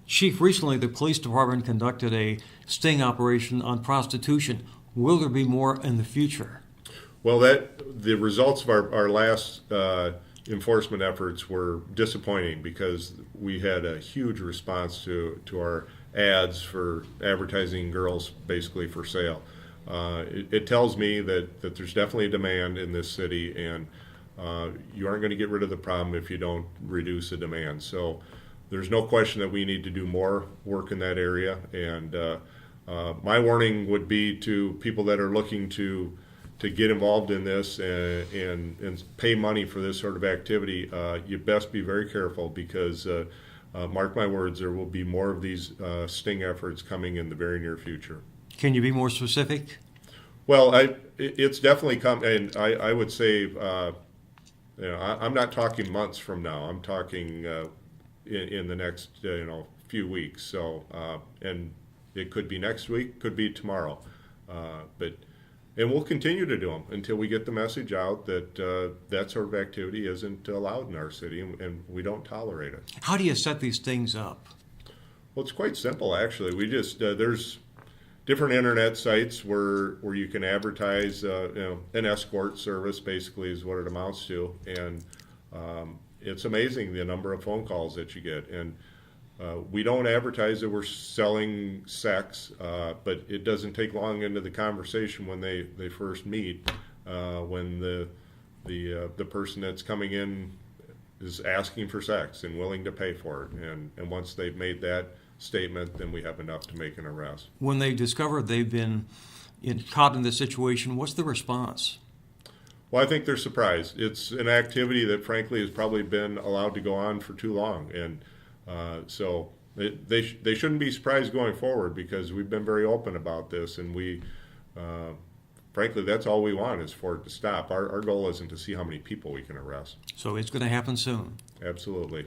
Chief, recently the police department conducted a sting operation on prostitution. Will there be more in the future? Well, the results of our last enforcement efforts were disappointing because we had a huge response to our ads for advertising girls basically for sale. It tells me that there's definitely a demand in this city, and you aren't going to get rid of the problem if you don't reduce the demand. So there's no question that we need to do more work in that area. And my warning would be to people that are looking to get involved in this and pay money for this sort of activity, you best be very careful because, mark my words, there will be more of these sting efforts coming in the very near future. Can you be more specific? Well, it's definitely come, and I would say, I'm not talking months from now. I'm talking in the next few weeks. So, and it could be next week, could be tomorrow, and we'll continue to do them until we get the message out that that sort of activity isn't allowed in our city, and we don't tolerate it. How do you set these things up? Well, it's quite simple, actually. We just there's different internet sites where you can advertise, an escort service basically is what it amounts to, and it's amazing the number of phone calls that you get. And we don't advertise that we're selling sex, but it doesn't take long into the conversation when they first meet, when the person that's coming in is asking for sex and willing to pay for it. And once they've made that statement, then we have enough to make an arrest. When they discover they've been caught in this situation, what's the response? Well, I think they're surprised. It's an activity that, frankly, has probably been allowed to go on for too long, and so they shouldn't be surprised going forward because we've been very open about this, and we, frankly, that's all we want is for it to stop. Our goal isn't to see how many people we can arrest. So it's going to happen soon. Absolutely.